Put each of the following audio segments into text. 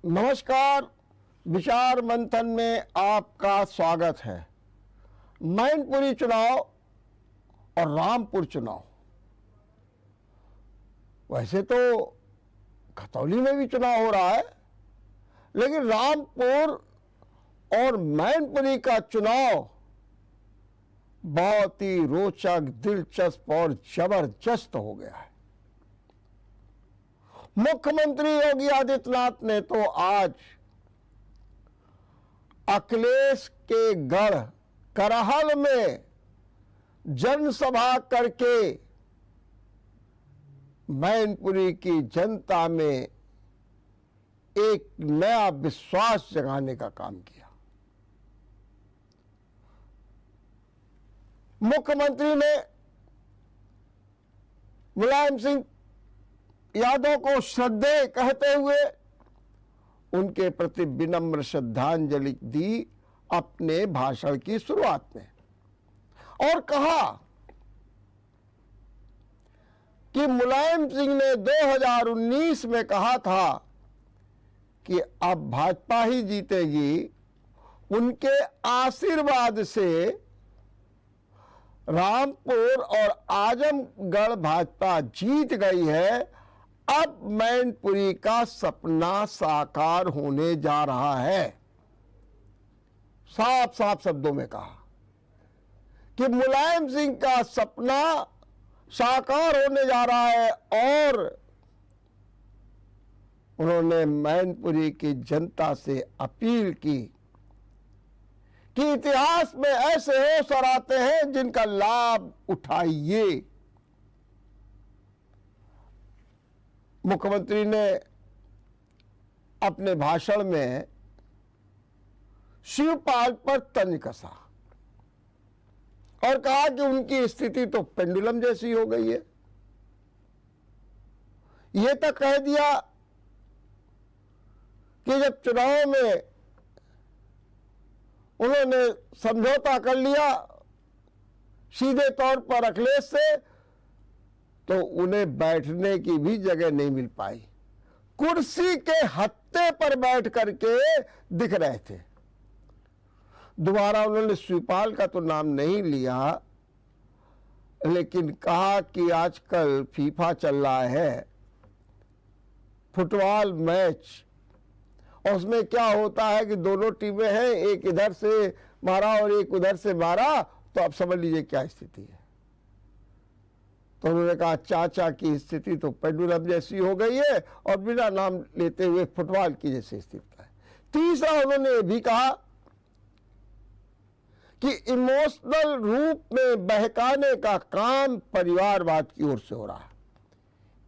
नमस्कार। विचार मंथन में आपका स्वागत है। मैनपुरी चुनाव और रामपुर चुनाव, वैसे तो खतौली में भी चुनाव हो रहा है, लेकिन रामपुर और मैनपुरी का चुनाव बहुत ही रोचक, दिलचस्प और जबरदस्त हो गया है। मुख्यमंत्री योगी आदित्यनाथ ने तो आज अखिलेश के गढ़ करहल में जनसभा करके मैनपुरी की जनता में एक नया विश्वास जगाने का काम किया। मुख्यमंत्री ने मुलायम सिंह यादव को श्रद्धेय कहते हुए उनके प्रति विनम्र श्रद्धांजलि दी अपने भाषण की शुरुआत में, और कहा कि मुलायम सिंह ने 2019 में कहा था कि अब भाजपा ही जीतेगी। उनके आशीर्वाद से रामपुर और आजमगढ़ भाजपा जीत गई है। अब मैनपुरी का सपना साकार होने जा रहा है। साफ साफ शब्दों में कहा कि मुलायम सिंह का सपना साकार होने जा रहा है, और उन्होंने मैनपुरी की जनता से अपील की कि इतिहास में ऐसे अवसर आते हैं जिनका लाभ उठाइए। मुख्यमंत्री ने अपने भाषण में शिवपाल पर तंज कसा और कहा कि उनकी स्थिति तो पेंडुलम जैसी हो गई है। यह तक कह दिया कि जब चुनाव में उन्होंने समझौता कर लिया सीधे तौर पर अखिलेश से, तो उन्हें बैठने की भी जगह नहीं मिल पाई। कुर्सी के हत्थे पर बैठ करके दिख रहे थे। दोबारा उन्होंने शिवपाल का तो नाम नहीं लिया, लेकिन कहा कि आजकल फीफा चल रहा है, फुटबॉल मैच, और उसमें क्या होता है कि दोनों टीमें हैं, एक इधर से मारा और एक उधर से मारा, तो आप समझ लीजिए क्या स्थिति है। तो उन्होंने कहा चाचा की स्थिति तो पेंडुलम जैसी हो गई है, और बिना नाम लेते हुए फुटबॉल की जैसी स्थिति है। तीसरा उन्होंने ये भी कहा कि इमोशनल रूप में बहकाने का काम परिवारवाद की ओर से हो रहा है।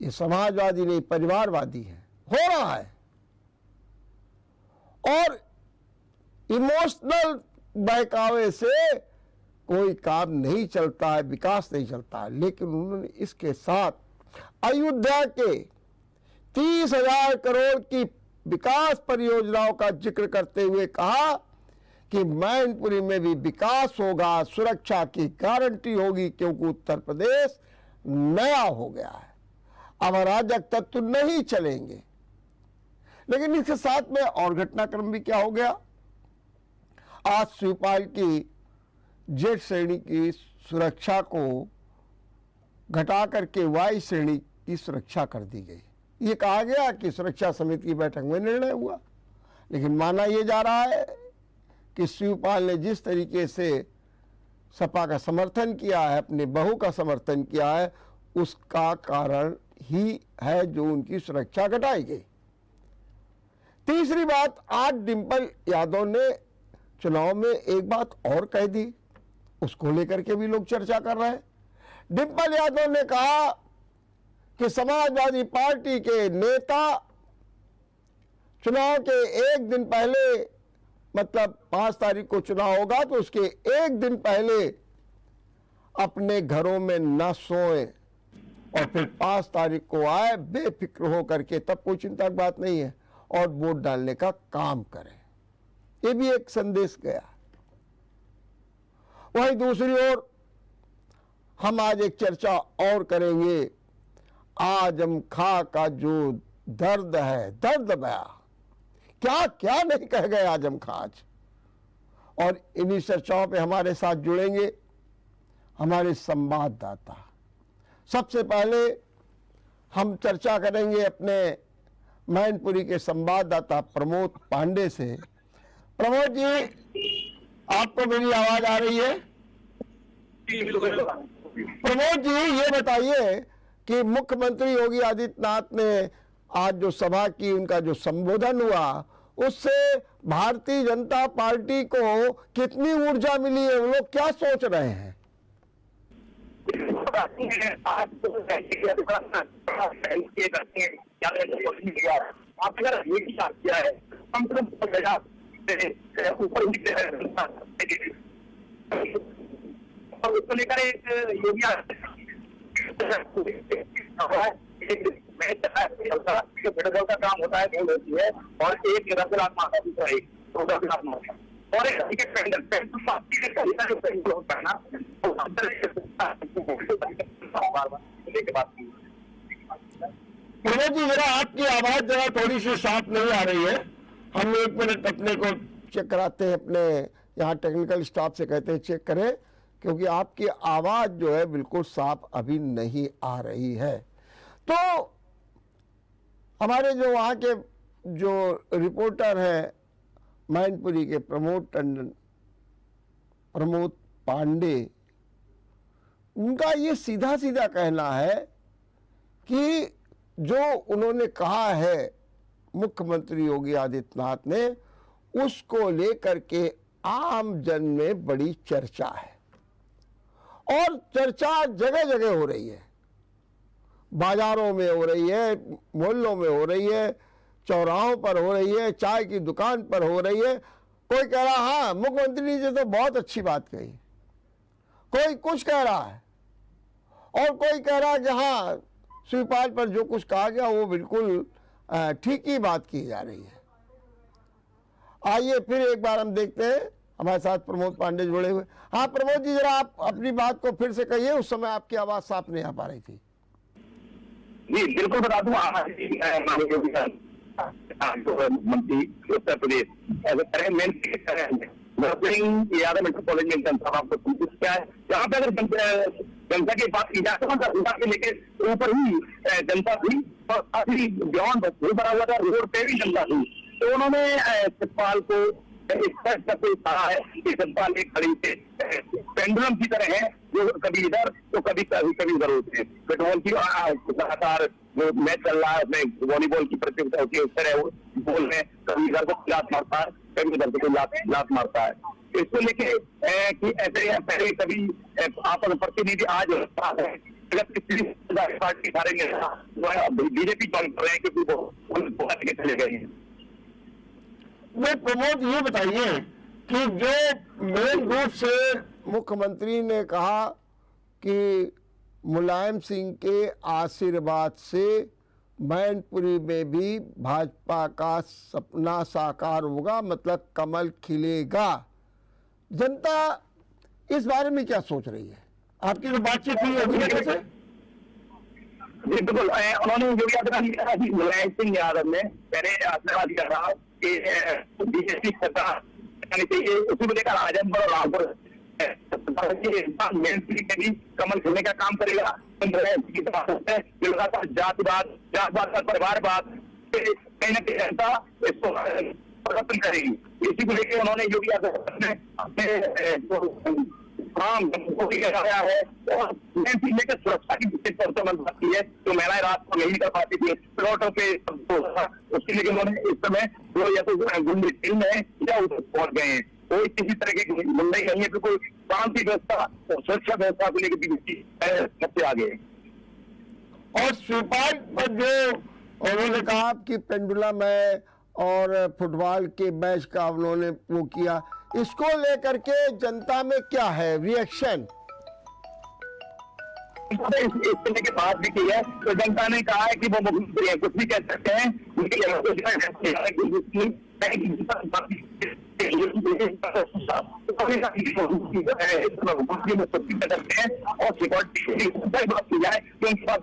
ये समाजवादी नहीं, परिवारवादी है, हो रहा है। और इमोशनल बहकावे से कोई काम नहीं चलता है, विकास नहीं चलता है। लेकिन उन्होंने इसके साथ अयोध्या के 30,000 करोड़ की विकास परियोजनाओं का जिक्र करते हुए कहा कि मैनपुरी में भी विकास होगा, सुरक्षा की गारंटी होगी, क्योंकि उत्तर प्रदेश नया हो गया है, अब अराजक तत्व नहीं चलेंगे। लेकिन इसके साथ में और घटनाक्रम भी क्या हो गया। आज शिवपाल की जेड श्रेणी की सुरक्षा को घटा करके वाई श्रेणी की सुरक्षा कर दी गई। ये कहा गया कि सुरक्षा समिति की बैठक में निर्णय हुआ, लेकिन माना यह जा रहा है कि शिवपाल ने जिस तरीके से सपा का समर्थन किया है, अपने बहू का समर्थन किया है, उसका कारण ही है जो उनकी सुरक्षा घटाई गई। तीसरी बात, आज डिंपल यादव ने चुनाव में एक बात और कह दी, उसको लेकर के भी लोग चर्चा कर रहे हैं। डिंपल यादव ने कहा कि समाजवादी पार्टी के नेता चुनाव के एक दिन पहले, मतलब 5 तारीख को चुनाव होगा, तो उसके एक दिन पहले अपने घरों में न सोएं और फिर 5 तारीख को आए बेफिक्र हो करके, तब कोई चिंता की बात नहीं है, और वोट डालने का काम करें। ये भी एक संदेश गया। वहीं दूसरी ओर हम आज एक चर्चा और करेंगे। आजम खां का जो दर्द है, दर्द बया क्या क्या नहीं कह गए आजम खां आज। और इन्हीं चर्चाओं पे हमारे साथ जुड़ेंगे हमारे संवाददाता। सबसे पहले हम चर्चा करेंगे अपने मैनपुरी के संवाददाता प्रमोद पांडे से। प्रमोद जी, आपको मेरी आवाज आ रही है? प्रमोद जी, ये बताइए कि मुख्यमंत्री योगी आदित्यनाथ ने आज जो सभा की, उनका जो संबोधन हुआ, उससे भारतीय जनता पार्टी को कितनी ऊर्जा मिली है? वो लोग क्या सोच रहे हैं? उसको लेकर एक योगी का काम होता है, बोल होती है, और एक रसलात माता दूसरा एक रसलात माता और एक होता है ना, प्रमोद जी, जरा आपकी आवाज जरा थोड़ी सी साफ नहीं आ रही है। हम 1 मिनट अपने को चेक कराते हैं, अपने यहाँ टेक्निकल स्टाफ से कहते हैं चेक करें, क्योंकि आपकी आवाज जो है बिल्कुल साफ अभी नहीं आ रही है। तो हमारे जो वहाँ के जो रिपोर्टर हैं मैनपुरी के प्रमोद पांडे, उनका ये सीधा सीधा कहना है कि जो उन्होंने कहा है मुख्यमंत्री योगी आदित्यनाथ ने, उसको लेकर के आम जन में बड़ी चर्चा है, और चर्चा जगह जगह हो रही है। बाजारों में हो रही है, मोहल्लों में हो रही है, चौराहों पर हो रही है, चाय की दुकान पर हो रही है। कोई कह रहा हाँ मुख्यमंत्री जी तो बहुत अच्छी बात कही, कोई कुछ कह रहा है, और कोई कह रहा है कि हाँ शिवपाल पर जो कुछ कहा गया वो बिल्कुल ठीक ही बात की जा रही है। आइए फिर एक बार हम देखते हैं, हमारे साथ प्रमोद पांडे जुड़े हुए। हाँ प्रमोद जी, जरा आप अपनी बात को फिर से कहिए, उस समय आपकी आवाज साफ नहीं आ पा रही थी। जी बिल्कुल बता दूं, मंत्री उत्तर प्रदेश मेट्रोपॉलिटन आपको क्या है, जहाँ पे अगर जनता की बात की जाए तो जनता के लेके ऊपर ही जनता थी, और काफी बियॉन्ड बना हुआ था, रोड पे भी जनता थी। तो उन्होंने सतपाल को कहा है कि सतपाल एक खड़ी से पेंडुलम की तरह है, जो कभी इधर तो कभी इधर होते हैं। पेट्रोल की लगातार जो मैच चल रहा है, उसमें वॉलीबॉल की प्रतियोगिता होती है, उस तरह बॉल में कभी इधर को लात मारता है, कभी इधर को लात मारता है। इसको लेके कि ऐसे पहले कभी आपस में प्रतिनिधि आज है, अगर किसी पार्टी हारेंगे बीजेपी ज्वाइन कर रहे हैं, क्योंकि वो चले गए हैं। मैं प्रमोद ये बताइए कि जो मेन रूप से मुख्यमंत्री ने कहा कि मुलायम सिंह के आशीर्वाद से मैनपुरी में भी भाजपा का सपना साकार होगा, मतलब कमल खिलेगा, जनता इस बारे में क्या सोच रही है? आपकी जो बातचीत हुई है से? बिल्कुल, उन्होंने योगी आदित्यनाथ जी मुलायम सिंह यादव ने पहले आशीर्वाद दिया था कि बीजेपी सरकार चाहिए, उसी को लेकर आजमगढ़ और रामपुर मैनपुरी में भी कमल खिलने का काम करेगा। लगातार जातवाद का परिवारवाद कहीं ना कहीं जनता इसको खत्म करेगी। इसी को लेकर उन्होंने योगी आदित्यनाथ ने अपने काम गया है, और लेकर सुरक्षा की विशेष तौर पर बात की है, जो महिलाएं रात को नहीं कर पाती थी प्लॉटों पे, उसके लिए उन्होंने इस समय वो या तो गुंडे टीम है या उधर पहुंच गए हैं। कोई किसी तरह की गुंडाई नहीं है, बिल्कुल शांति व्यवस्था और सुरक्षा व्यवस्था को लेकर सबसे आगे है। और शिवपाल पर जो उन्होंने कहा कि पेंडुलम है और फुटबॉल के मैच का उन्होंने वो किया, इसको लेकर के जनता में क्या है रिएक्शन? इसके के बाद भी की है, तो जनता ने कहा है कि वो मुख्यमंत्री है, कुछ भी कह सकते हैं, और सिक्योरिटी बात की जाए कि उनके पास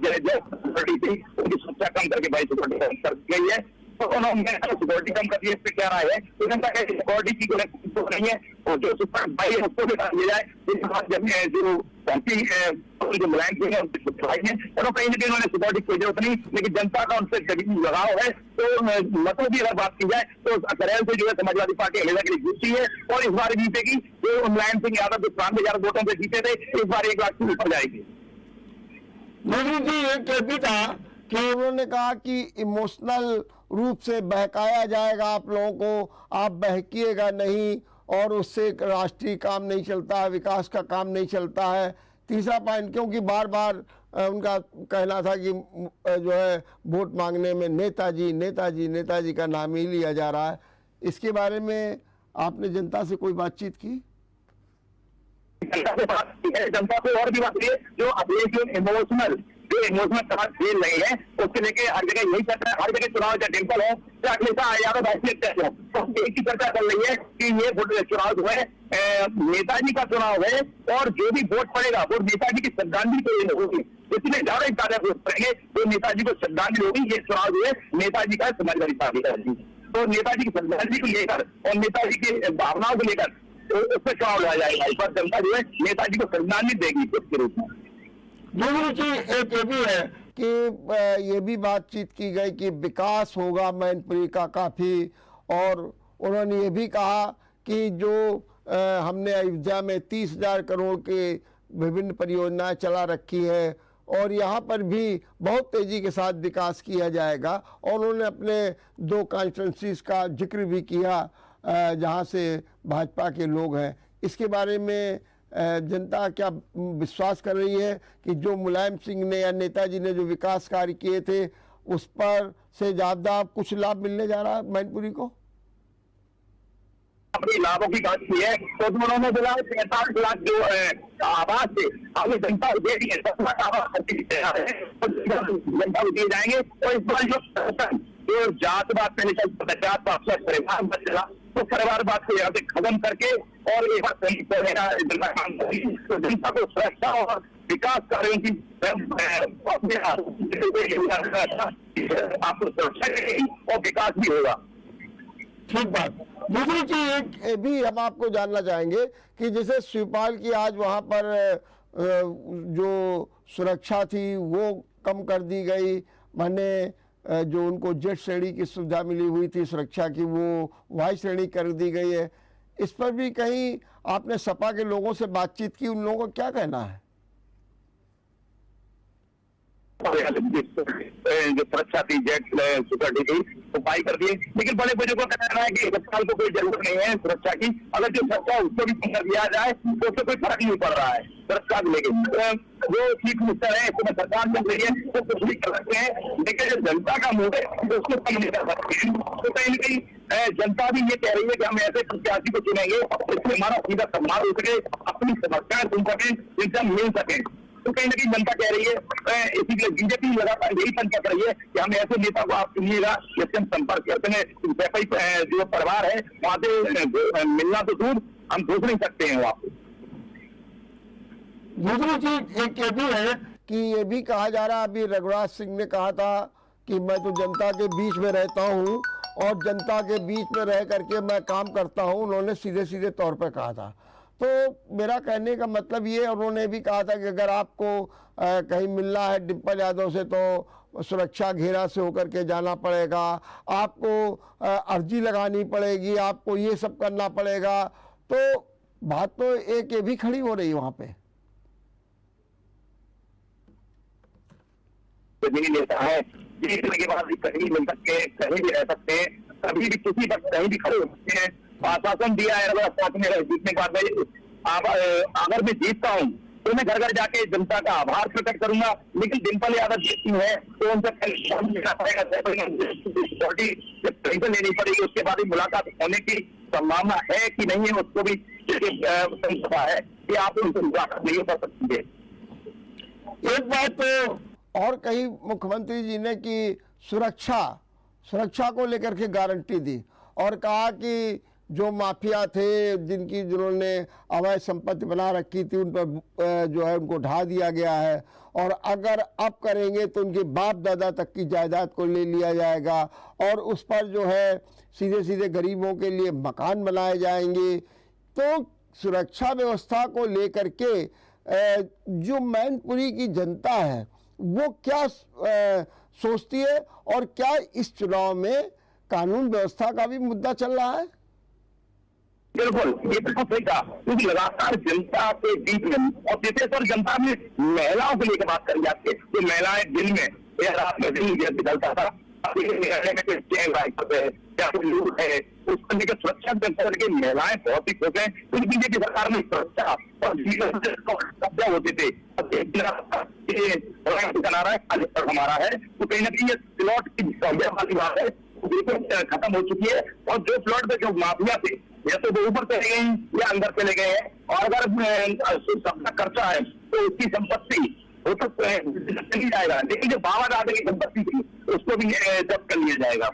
सुरक्षा कम करके भाई सिक्योरिटी कर गई है। तो उन्होंने सिक्योरिटी कम कर दी है, इस पे क्या राय है? तो जनता का सिक्योरिटी की कोई नहीं है, और जो सुपर भाई है उसको भी लिया जाए। इसके बाद जब जो जो मुलायम सिंह है उनकी भाई है, और कहीं ना कहीं उन्होंने सिक्योरिटी की जरूरत नहीं, लेकिन जनता का उनसे कभी लगाव है। तो मतों की अगर बात की जाए तो करेल से जो है समाजवादी पार्टी हमेशा के लिए जीतती है, और इस बार जीतेगी। जो मुलायम सिंह यादव जो 93,000 वोटों से जीते थे, इस बार 1 लाख से ऊपर जाएगी। मोदी जी ये कह भी था कि उन्होंने कहा कि इमोशनल रूप से बहकाया जाएगा आप लोगों को, आप बहकिएगा नहीं, और उससे राष्ट्रीय काम नहीं चलता है, विकास का काम नहीं चलता है। तीसरा पॉइंट, क्योंकि बार बार उनका कहना था कि जो है वोट मांगने में नेताजी नेताजी नेताजी का नाम ही लिया जा रहा है, इसके बारे में आपने जनता से कोई बातचीत की? जनता से बात की है, जनता को और भी बात है, जो अपने जो इमोशनल समाज खेल रहे हैं, उसके लेके हर जगह यही चर्चा, हर जगह चुनाव चाहे डिम्पल हो चाहे अखिलेश यादव राष्ट्रीय हो, तो एक ही चर्चा चल रही है कि ये चुनाव जो है नेताजी का चुनाव है, और जो भी वोट पड़ेगा वो नेताजी की श्रद्धांजलि के लिए होगी। इसलिए ज्यादा वोट पड़ेंगे तो नेताजी को श्रद्धांजलि होगी। ये चुनाव जो है नेताजी का समाजवादी पार्टी का, तो नेताजी की श्रद्धांजलि को लेकर और नेताजी की भावनाओं को लेकर तो उससे चुनाव लड़ा जाएगा। इस पर जनता जो है नेताजी को श्रद्धांजलि देगी उसके रूप में। एक ये भी है कि ये भी बातचीत की गई कि विकास होगा मैनपुरी का काफ़ी, और उन्होंने ये भी कहा कि जो हमने अयोध्या में 30,000 करोड़ के विभिन्न परियोजनाएं चला रखी है, और यहाँ पर भी बहुत तेज़ी के साथ विकास किया जाएगा। और उन्होंने अपने 2 कॉन्स्टिट्यूंसीज का जिक्र भी किया जहाँ से भाजपा के लोग हैं। इसके बारे में जनता क्या विश्वास कर रही है कि जो मुलायम सिंह ने या नेताजी ने जो विकास कार्य किए थे उस पर से ज़्यादा कुछ लाभ मिलने जा रहा है मैनपुरी को? अपने लाभों की बात की है तो उन्होंने बोला 45 लाख जो आवास थे अभी जनता दे दी है, 10 लाख आवास जनता को दिए जाएंगे। और इस बार जो जात बात पहले चलता जात बात परिवार बात चला, तो परिवार बात को यहाँ से खत्म करके और एक बार जनता काम करेगी, तो जनता को सुरक्षा और विकास कार्यों की आपको सुरक्षा करेगी और विकास भी होगा। ठीक बात। दूसरी चीज एक भी हम आपको जानना चाहेंगे कि जैसे शिवपाल की आज वहाँ पर जो सुरक्षा थी वो कम कर दी गई, माने जो उनको जेड श्रेणी की सुविधा मिली हुई थी सुरक्षा की वो वाई श्रेणी कर दी गई है। इस पर भी कहीं आपने सपा के लोगों से बातचीत की, उन लोगों का क्या कहना है? जो सुरक्षा थी जेट सिक्योरिटी की वो पाई कर दिए, लेकिन बड़े बुजुर्गों का कहना है कि अस्पताल को कोई जरूरत नहीं है सुरक्षा की, अगर जो सुरक्षा उसको भी कम कर दिया जाए तो उससे कोई फर्क नहीं पड़ रहा है सुरक्षा को लेकर। जो चीफ मिनिस्टर है इसमें सरकार चल रही है तो कुछ भी कर सकते हैं, लेकिन जो जनता का मूड है उसको कम नहीं कर सकते हैं। तो कहीं ना कहीं जनता भी ये कह रही है कि हम ऐसे प्रत्याशी को चुनेंगे इससे हमारा सीधा सम्मान हो सके, अपनी समस्याएं सुन सके, जिनसे हम मिल सके। तो कहीं ना कहीं जनता कह रही है, इसी के लिए बीजेपी लगातार यही तंज कर रही है कि हम ऐसे नेता को आप चुनिएगा जिससे हम संपर्क करते हैं। जो परिवार है वहां से मिलना तो दूर, हम सोच नहीं सकते हैं वहां। दूसरी चीज एक ये भी है कि ये भी कहा जा रहा, अभी रघुराज सिंह ने कहा था कि मैं तो जनता के बीच में रहता हूँ और जनता के बीच में रह करके मैं काम करता हूँ, उन्होंने सीधे सीधे तौर पे कहा था। तो मेरा कहने का मतलब ये, उन्होंने भी कहा था कि अगर आपको कहीं मिलना है डिम्पल यादव से तो सुरक्षा घेरा से होकर के जाना पड़ेगा, आपको अर्जी लगानी पड़ेगी, आपको ये सब करना पड़ेगा। तो बात तो एक ये भी खड़ी हो रही वहाँ पे। नहीं लेता है, जीतने के बाद भी कहीं मिल सकते हैं, कहीं भी रह सकते हैं, कभी भी किसी वक्त कहीं भी खड़े हो सकते हैं। आश्वासन दिया है जीतने के बाद अगर मैं जीतता हूँ तो मैं घर घर जाके जनता का आभार प्रकट करूंगा, लेकिन डिम्पल यादव जीतती है तो उनसे टेंशन लेनी पड़ेगी, उसके बाद ही मुलाकात होने की संभावना है कि नहीं है उसको भी है कि आप उनसे मुलाकात नहीं कर सकती है। एक बात तो और कही मुख्यमंत्री जी ने कि सुरक्षा को लेकर के गारंटी दी और कहा कि जो माफिया थे जिन्होंने अवैध संपत्ति बना रखी थी उन पर जो है उनको ढा दिया गया है, और अगर अब करेंगे तो उनके बाप दादा तक की जायदाद को ले लिया जाएगा और उस पर जो है सीधे सीधे गरीबों के लिए मकान बनाए जाएंगे। तो सुरक्षा व्यवस्था को लेकर के जो मैनपुरी की जनता है वो क्या सोचती है और क्या इस चुनाव में कानून व्यवस्था का भी मुद्दा चल रहा है? बिल्कुल, ये बिल्कुल सही कहा, क्योंकि लगातार जनता के बीच में और विशेषकर जनता में महिलाओं को लेकर बात करी जाती है। जो महिलाएं दिन में या रात में दिन जैसे चलता था, अभी निर्णय में चैन राइफल है या फिर लूट है, उसको लेकर सुरक्षा व्यवस्था की महिलाएं बहुत ही खुश हैं, क्योंकि बीजेपी सरकार में सुरक्षा और कब्जा होते थे। बना रहा है हमारा है, तो कहीं ना कहीं ये प्लॉट की वाली बात है बिल्कुल खत्म हो चुकी है। और जो प्लॉट पे जो माफिया थे या तो वो ऊपर चले गए या अंदर चले गए हैं, और अगर सबका खर्चा है तो उसकी संपत्ति वो तो चली जाएगा, लेकिन जो बाबा दादा की संपत्ति थी उसको भी जब्त कर लिया जाएगा।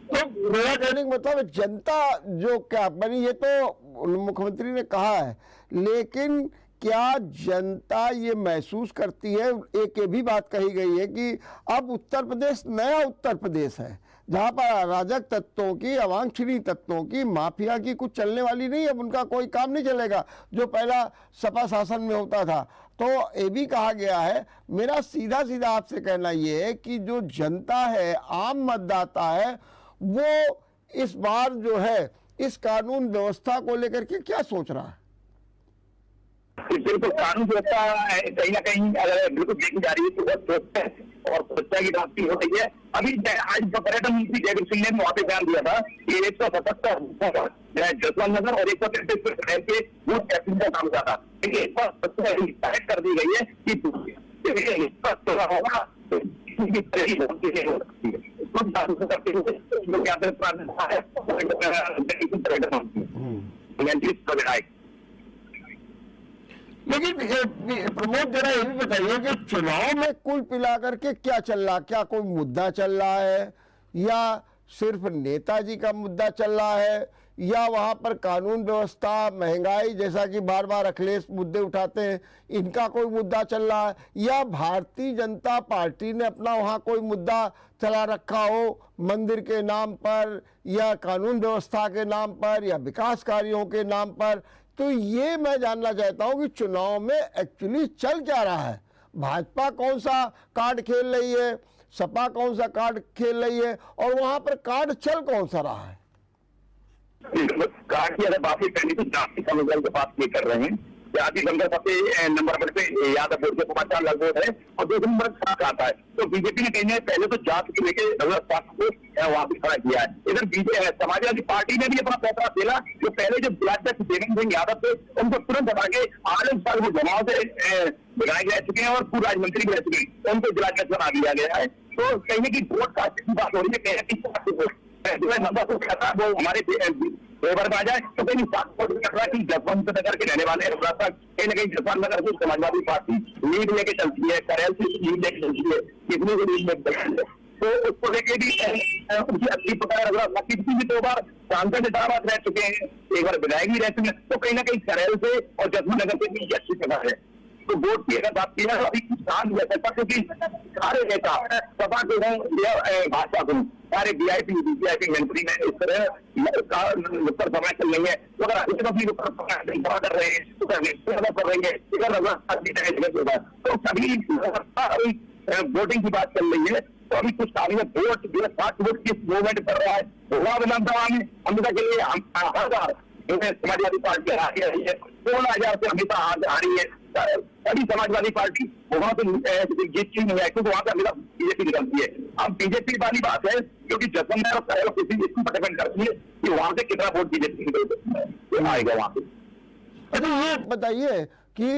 तो मेरा कहने का मतलब जनता जो क्या बनी, ये तो मुख्यमंत्री ने कहा है, लेकिन क्या जनता ये महसूस करती है? एक ये भी बात कही गई है कि अब उत्तर प्रदेश नया उत्तर प्रदेश है, जहां पर अराजक तत्वों की, अवांछनीय तत्वों की, माफिया की कुछ चलने वाली नहीं है, उनका कोई काम नहीं चलेगा जो पहला सपा शासन में होता था। तो ये भी कहा गया है। मेरा सीधा सीधा आपसे कहना ये है कि जो जनता है, आम मतदाता है, वो इस बार जो है इस कानून व्यवस्था को लेकर के क्या सोच रहा है? बिल्कुल, कानून व्यवस्था कहीं ना कहीं अगर बिल्कुल देखी जा रही है तो बहुत सोचते हैं और सोचता की बात हो रही है। अभी आज पर्यटन मंत्री जयवीर सिंह ने वहां पे बयान दिया था कि 177 जसवंत नगर और 133 के बूथ कैप्टन का नाम था, लेकिन एक बार कर दी गई है कि लेकिन प्रमोद जरा ये भी बताइए कि चुनाव में कुल मिलाकर के क्या चल रहा, क्या कोई मुद्दा चल रहा है या सिर्फ नेताजी का मुद्दा चल रहा है, या वहां पर कानून व्यवस्था, महंगाई जैसा कि बार बार अखिलेश मुद्दे उठाते हैं, इनका कोई मुद्दा चल रहा है, या भारतीय जनता पार्टी ने अपना वहां कोई मुद्दा चला रखा हो मंदिर के नाम पर या कानून व्यवस्था के नाम पर या विकास कार्यों के नाम पर? तो ये मैं जानना चाहता हूं कि चुनाव में एक्चुअली चल क्या रहा है। भाजपा कौन सा कार्ड खेल रही है, सपा कौन सा कार्ड खेल रही है, और वहां पर कार्ड चल कौन सा रहा है? कार्ड की अगर बात पहले तो जाति समुदाय की बात नहीं कर रहे हैं। जाति संख्या सबसे नंबर पर पे यादव बोर्ड के 5 लाख वोट है और दूसरे नंबर साथ आता है। तो बीजेपी ने कहीं पहले तो जाति को लेकर को वहां पर खड़ा किया है। इधर बीजेपी समाजवादी पार्टी ने भी अपना फैसला दिला, जो पहले जो ब्लैक देवेंद्र सिंह यादव थे उनको तुरंत हटा के 8 साल वो जमाव से बनाए जा चुके हैं और पूर्व राज्यमंत्री भी रह चुके हैं, उनको जिला अध्यक्ष बना दिया गया है। तो कहीं की वोट कास्ट की बात हो रही है, नंबर को कहता है वो हमारे फेवर में आ जाए। तो कहीं कि जसवंत नगर के रहने वाले कहीं ना कहीं जसवंत नगर को समाजवादी पार्टी लीड लेके चलती है, करेल से लीड लेके चलती है, कितनी को लीड लेके, तो उसको लेके भी उनकी असली पकड़ भी 2 बार सांसद इलाहाबाद रह चुके हैं, एक बार विधायक भी रह चुके हैं। तो कहीं ना कहीं करेल से और जसवंत नगर से भी अच्छी पकड़ है। तो वोट की अगर बात की है तो अभी कुछ काम नहीं सकता, क्योंकि सारे नेता सभा के हों भाजपा को सारे वीआईपी मंत्री में इस तरह नुक्कड़ सभा चल रही है। तो अगर अभी अपनी नुक्कड़ सभा कर रहे हैं तो कर रहे हैं, तो सभी वोटिंग की बात चल रही है। तो अभी कुछ कार्य वोट 60 वोट किस मूवमेंट कर रहा है विधानसभा में हमेशा के लिए समाजवादी पार्टी आ रही है, 16,000 से हमेशा आ रही है। सभी समाजवादी पार्टी वहां पे जीतती नहीं है, क्योंकि वहां पे हमेशा बीजेपी निकलती है। अब बीजेपी वाली बात है, क्योंकि जसवंत और करेल किसी इसको डिपेंड करती है कि वहां से कितना वोट बीजेपी आएगा वहां पे। अच्छा ये बताइए कि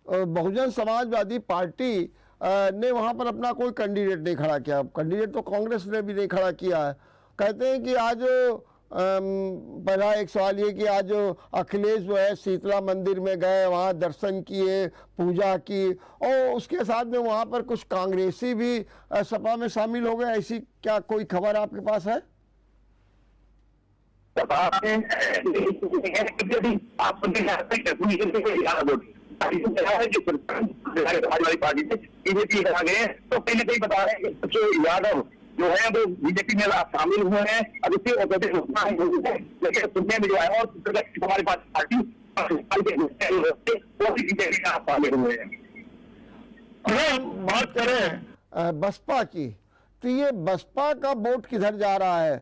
बहुजन समाजवादी पार्टी ने वहां पर अपना कोई कैंडिडेट नहीं खड़ा किया। कैंडिडेट तो कांग्रेस ने भी नहीं खड़ा किया है। कहते हैं कि आज पहला एक सवाल ये कि आज अखिलेश जो है शीतला मंदिर में गए, वहाँ दर्शन किए, पूजा की, और उसके साथ में वहाँ पर कुछ कांग्रेसी भी सपा में शामिल हो गए। ऐसी क्या कोई खबर आपके पास है? समाजवादी पार्टी से बीजेपी कहा गए हैं, तो कहीं ना कहीं बता रहे हैं कि जो यादव जो है वो बीजेपी में शामिल हुए हैं। अब इससे लेकिन सुनने में जो है और हमारे पास पार्टी वो भी बीजेपी में शामिल हुए हैं। अगर हम बात करें बसपा की, तो ये बसपा का वोट किधर जा रहा है?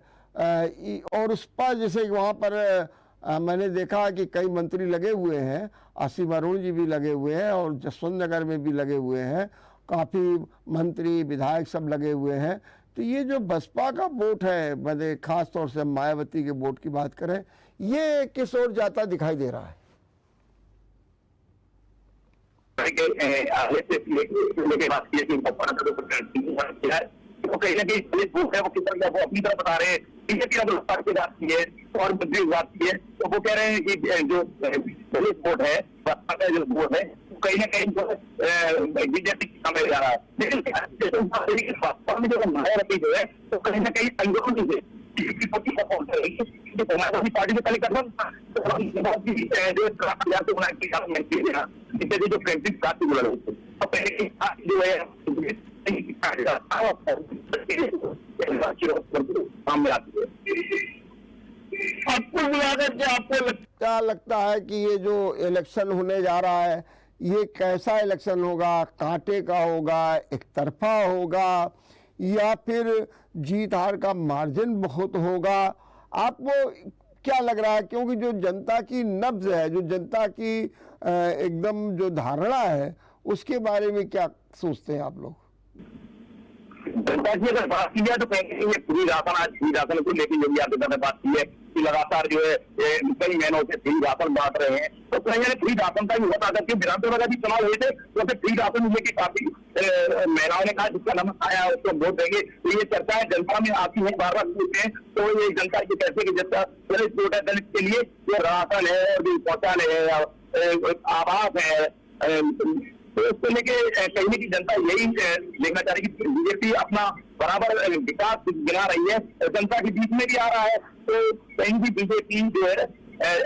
और उसपा जैसे वहाँ पर मैंने देखा कि कई मंत्री लगे हुए हैं, आसिफ अरुण जी भी लगे हुए हैं और जसवंत नगर में भी लगे हुए हैं, काफ़ी मंत्री विधायक सब लगे हुए हैं। तो ये जो बसपा का वोट है, मतलब खास तौर से मायावती के वोट की बात करें, ये किस ओर जाता दिखाई दे रहा है? तो कहीं ना कहीं पुलिस वो है वो किस तरह वो अपनी तरफ बता रहे हैं बीजेपी की बात की है और मंत्री बात की है, तो वो कह रहे हैं कि जो पुलिस वोट है बसपा का जो वोट है वो कहीं ना कहीं जो बीजेपी की सामने जा रहा है। लेकिन बसपा में जो मायावती जो है तो कहीं ना कहीं अंदरूनी से समाजवादी पार्टी से पहले करना जो जो फ्रेंडशिप काफी बोला जो है सामने आती है। आपको मिलाकर के आपको क्या लगता है कि ये जो इलेक्शन होने जा रहा है, ये कैसा इलेक्शन होगा? कांटे का होगा, एक तरफा होगा, या फिर जीत हार का मार्जिन बहुत होगा? आपको क्या लग रहा है? क्योंकि जो जनता की नब्ज है, जो जनता की एकदम जो धारणा है, उसके बारे में क्या सोचते हैं आप लोग? जनता की अगर बात की जाए तो कहेंगे ये फ्री राशन, आज फ्री राशन को लेकर योगी आदित्यनाथ ने बात की है कि लगातार जो है कई महीनों से फ्री राशन बांट रहे हैं। तो कहीं फ्री राशन का भी होता था कि विधानसभा का भी चुनाव हुए थे तो फ्री राशन लेके काफी महिलाओं ने कहा जिसका नाम आया उसको वोट देंगे। तो ये चर्चा है जनता में आती है, बार बार पूछते हैं, तो ये जनता की कैसे की जनता दलित वोट है, दलित के लिए जो राशन है और जो शौचालय है, आवास है, तो उसको लेके कहीं की जनता यही देखना चाह रही है कि बीजेपी अपना बराबर विकास गिना रही है, जनता के बीच में भी आ रहा है, तो कहीं भी बीजेपी जो है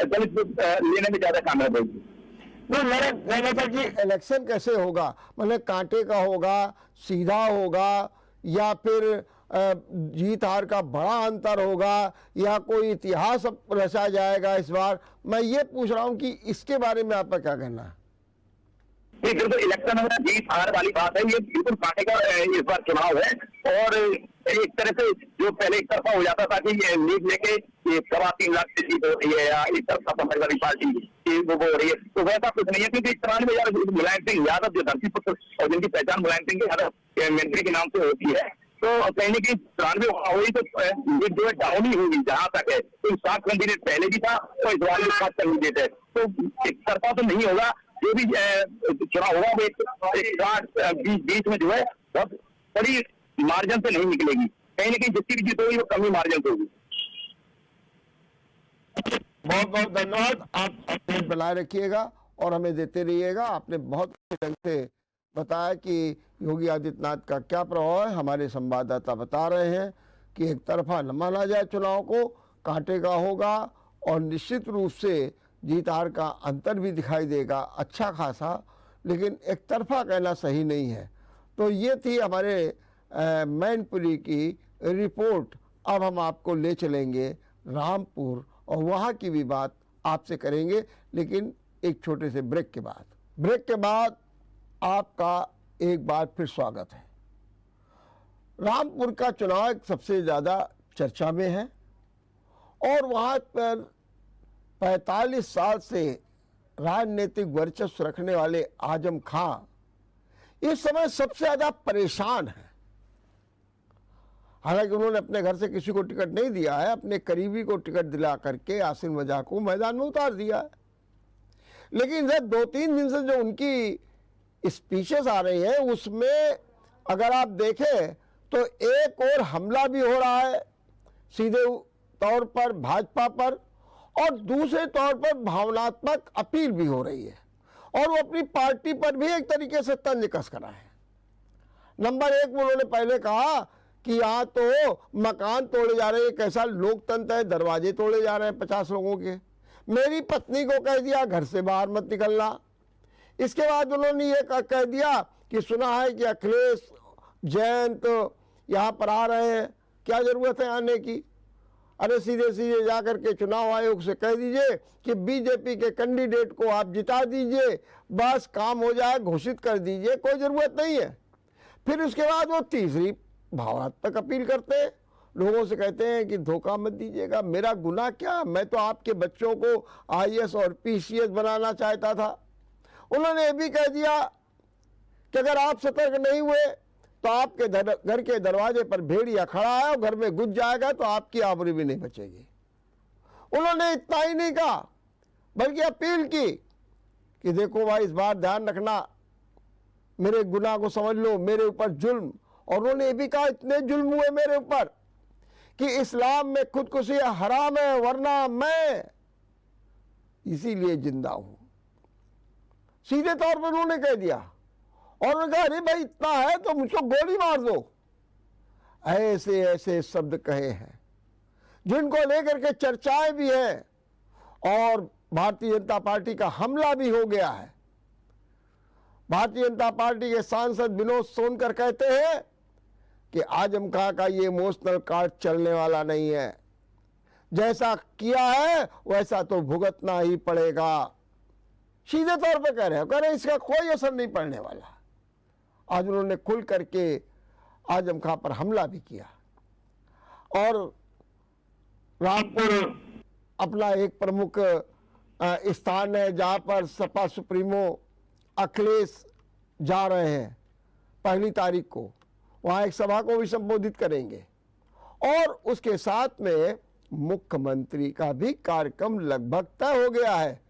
दलित लेने में ज्यादा कामयाब होगी। नहीं, मैंने कहना था कि इलेक्शन कैसे होगा, मतलब कांटे का होगा, सीधा होगा, या फिर जीत हार का बड़ा अंतर होगा, या कोई इतिहास रचा जाएगा इस बार? मैं ये पूछ रहा हूँ कि इसके बारे में आपका क्या कहना है? ये बिल्कुल इलेक्शन में जीत हार वाली बात है, ये बिल्कुल कांटे का इस बार चुनाव है। और एक तरह से जो पहले एक तरफा हो जाता था कि लीड लेके 3.25 लाख से जीत हो रही है या एक तरफा समाजवादी पार्टी की वो हो रही है, तो वैसा कुछ नहीं है। क्योंकि 93,000 मुलायम सिंह यादव जो धरती पुत्र और जिनकी पहचान मुलायम सिंह यादव मंत्री के नाम से होती है, तो कहीं ना कहीं 93 हुई तो लीड जो है डाउन ही हुई जहां तक है। तो 7 कैंडिडेट पहले भी था और इस बार 7 कैंडिडेट है, तो एक तरफा तो नहीं होगा। जो भी चुनाव होगा वो एक बीच में जो है बहुत बड़ी मार्जिन से नहीं निकलेगी, कहीं ना कहीं जितनी भी जीत होगी वो कमी मार्जिन से होगी। बहुत बहुत धन्यवाद। आप अपडेट बनाए रखिएगा और हमें देते रहिएगा। आपने बहुत अच्छे ढंग से बताया कि योगी आदित्यनाथ का क्या प्रभाव है। हमारे संवाददाता बता रहे हैं कि एक तरफा न माना जाए चुनाव को, कांटे का होगा और निश्चित रूप से जीत हार का अंतर भी दिखाई देगा अच्छा खासा, लेकिन एक तरफा कहना सही नहीं है। तो ये थी हमारे मैनपुरी की रिपोर्ट। अब हम आपको ले चलेंगे रामपुर और वहाँ की भी बात आपसे करेंगे, लेकिन एक छोटे से ब्रेक के बाद। ब्रेक के बाद आपका एक बार फिर स्वागत है। रामपुर का चुनाव सबसे ज़्यादा चर्चा में है और वहाँ पर 45 साल से राजनीतिक वर्चस्व रखने वाले आजम खां इस समय सबसे ज़्यादा परेशान है। हालांकि उन्होंने अपने घर से किसी को टिकट नहीं दिया है, अपने करीबी को टिकट दिला करके आसिम वजह को मैदान में उतार दिया है। लेकिन सर 2-3 दिन से जो उनकी स्पीचेस आ रही हैं उसमें अगर आप देखें तो एक और हमला भी हो रहा है सीधे तौर पर भाजपा पर, और दूसरे तौर पर भावनात्मक अपील भी हो रही है और वो अपनी पार्टी पर भी एक तरीके से तंज कस करा है। नंबर 1 उन्होंने पहले कहा कि यहाँ तो मकान तोड़े जा रहे हैं, कैसा लोकतंत्र है, दरवाजे तोड़े जा रहे हैं 50 लोगों के। मेरी पत्नी को कह दिया घर से बाहर मत निकलना। इसके बाद उन्होंने ये कह दिया कि सुना है कि अखिलेश जयंत यहाँ पर आ रहे हैं, क्या जरूरत है आने की? अरे सीधे सीधे जाकर के चुनाव आयोग से कह दीजिए कि बीजेपी के कैंडिडेट को आप जिता दीजिए, बस काम हो जाए, घोषित कर दीजिए, कोई ज़रूरत नहीं है। फिर उसके बाद वो तीसरी भावनात्मक अपील करते हैं, लोगों से कहते हैं कि धोखा मत दीजिएगा, मेरा गुनाह क्या, मैं तो आपके बच्चों को आईएएस और पीसीएस बनाना चाहता था। उन्होंने ये भी कह दिया कि अगर आप सतर्क नहीं हुए तो आपके घर के दरवाजे पर भेड़िया खड़ा है और घर में घुस जाएगा तो आपकी आबरू भी नहीं बचेगी। उन्होंने इतना ही नहीं कहा बल्कि अपील की कि देखो भाई, इस बार ध्यान रखना, मेरे गुनाह को समझ लो, मेरे ऊपर जुल्म, और उन्होंने ये भी कहा इतने जुल्म हुए मेरे ऊपर कि इस्लाम में खुदकुशी हराम है, वरना मैं इसीलिए जिंदा हूं। सीधे तौर पर उन्होंने कह दिया। और उन्होंने कहा अरे भाई इतना है तो मुझको गोली मार दो। ऐसे ऐसे शब्द कहे हैं जिनको लेकर के चर्चाएं भी हैं, और भारतीय जनता पार्टी का हमला भी हो गया है। भारतीय जनता पार्टी के सांसद विनोद सोनकर कहते हैं कि आजम खां का ये इमोशनल कार्ड चलने वाला नहीं है, जैसा किया है वैसा तो भुगतना ही पड़ेगा। सीधे तौर पर कह रहे हैं इसका कोई असर नहीं पड़ने वाला। आज उन्होंने खुल करके आजम खां पर हमला भी किया। और रामपुर अपना एक प्रमुख स्थान है जहां पर सपा सुप्रीमो अखिलेश जा रहे हैं 1 तारीख को, वहां एक सभा को भी संबोधित करेंगे। और उसके साथ में मुख्यमंत्री का भी कार्यक्रम लगभग तय हो गया है,